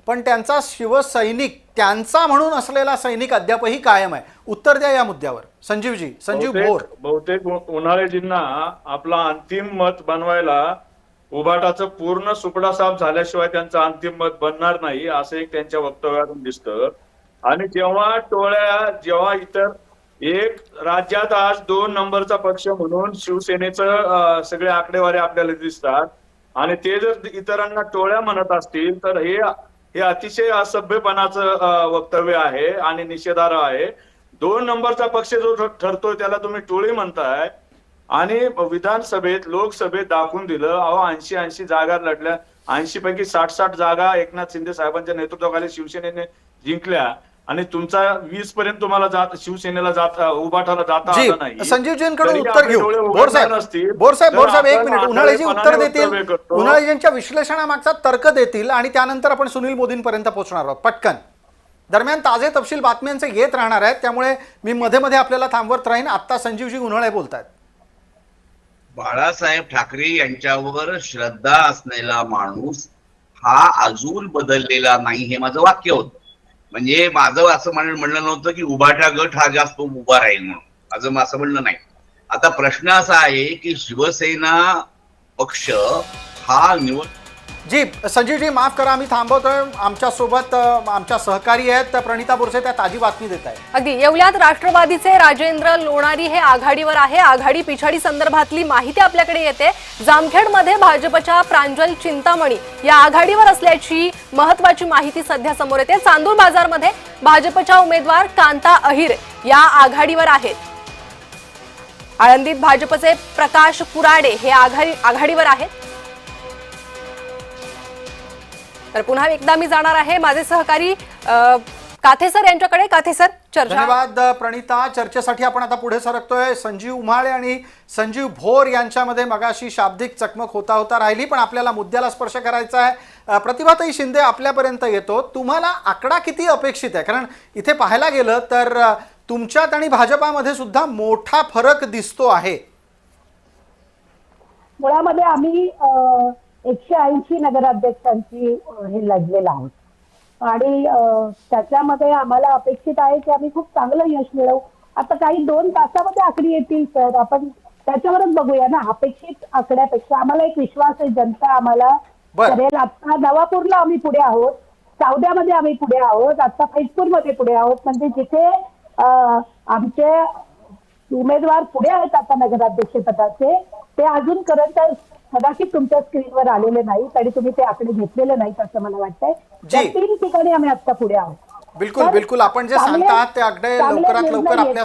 पण त्यांचा शिवसैनिक, त्यांचा म्हणून असलेला सैनिक अद्यापही कायम आहे. उत्तर द्या या मुद्द्यावर संजीवजी, संजीव भोर. बहुतेक उन्हाळेजींना आपला अंतिम मत बनवायला उभाटाचं पूर्ण सुपडा साफ झाल्याशिवाय त्यांचं अंतिम मत बनणार नाही असं एक त्यांच्या वक्तव्यातून दिसतं. आणि जेव्हा इतर एक राज्यात आज 2 नंबरचा पक्ष म्हणून शिवसेनेचं सगळे आकडेवारी आपल्याला दिसतात आणि ते जर इतरांना टोळ्या म्हणत असतील तर हे अतिशय असभ्यपणाचं वक्तव्य आहे आणि निषेधार्ह आहे. 2 नंबरचा पक्ष जो ठरतोय त्याला तुम्ही टोळी म्हणताय आणि विधानसभेत लोकसभेत दाखवून दिलं. 80 जागा लढल्या, 80 पैकी 60 जागा एकनाथ शिंदे साहेबांच्या नेतृत्वाखाली शिवसेनेने जिंकल्या आणि तुमचा 20 पर्यंत तुम्हाला शिवसेनेला उभाटाला जाता आलं नाही. संजीवजींकडून उत्तर घेऊ. बोर साहेब एक मिनिट. उन्हाळेजी उत्तर देतील, उन्हाळेजींच्या विश्लेषणामागचा तर्क देतील आणि त्यानंतर आपण सुनील मोदींपर्यंत पोहोचणार आहोत पटकन. दरम्यान ताजे तपशील बातम्यांचे येत राहणार आहेत, त्यामुळे मी मध्ये मध्ये आपल्याला थांबवत राहीन. आता संजीवजी उन्हाळे बोलतायत. बाळासाहेब ठाकरे यांच्यावर श्रद्धा असलेला माणूस हा अजून बदललेला नाही, हे माझं वाक्य होतं. म्हणजे माझं असं म्हणणं नव्हतं की उभाटा गट हा जास्त उभा राहील म्हणून, माझं असं म्हणणं नाही. आता प्रश्न असा आहे की शिवसेना पक्ष हा जी संजीवजी माफ करा, आम्ही थांबवतोय. आमच्या सोबत आमच्या सहकारी आहेत प्रणिता बोरसे, त्या ताजी बातमी देत आहेत. अगदी येवल्यात राष्ट्रवादीचे राजेंद्र लोणारी हे आघाडीवर आहे. आघाडी पिछाडी संदर्भातली माहिती आपल्याकडे येते. जामखेडमध्ये भाजपच्या प्रांजल चिंतामणी या आघाडीवर असल्याची महत्वाची माहिती सध्या समोर येते. चांदूर बाजारमध्ये भाजपच्या उमेदवार कांता अहिर या आघाडीवर आहेत. आळंदीत भाजपचे प्रकाश कुराडे हे आघाडीवर आहेत. तर पुन्हा एकदा मी जाणार आहे माझे सहकारी काथे सर यांच्याकडे. काथे सर, चर्चा. धन्यवाद प्रणिता. चर्चेसाठी आपण आता पुढे सरकतोय. संजीव उमाळे आणि संजीव भोर यांच्यामध्ये मगाशी शाब्दिक चकमक होता राहिली, पण आपल्याला मुद्द्याला स्पर्श करायचा आहे. प्रतिभाताई शिंदे आपल्यापर्यंत येतो. तुम्हाला आकडा किती अपेक्षित आहे? कारण इथे पाहायला गेलं तर तुमच्यात आणि भाजपामध्ये सुद्धा मोठा फरक दिसतो आहे. मुळामध्ये आम्ही 180 नगराध्यक्षांची हे लढलेलं आहोत आणि त्याच्यामध्ये आम्हाला अपेक्षित आहे की आम्ही खूप चांगलं यश मिळवू. आता काही 2 तासामध्ये आकडी येतील सर, आपण त्याच्यावरच बघूया ना. अपेक्षित आकड्यापेक्षा आम्हाला एक विश्वास आहे, जनता आम्हाला करेल. आता नवापूरला आम्ही पुढे आहोत, सावद्यामध्ये आम्ही पुढे आहोत, आता फैजपूरमध्ये पुढे आहोत. म्हणजे जिथे आमचे उमेदवार पुढे आहेत आता नगराध्यक्ष पदाचे, ते अजून कदाचित तुमच्या स्क्रीनवर आलेले नाहीत आणि तुम्ही ते आकडे घेतलेले नाहीत असं मला वाटतंय. 3 ठिकाणी आम्ही आता पुढे आहोत. बिलकुल. आपण जे सांगतात ते आकडे लवकरात लवकर आपल्या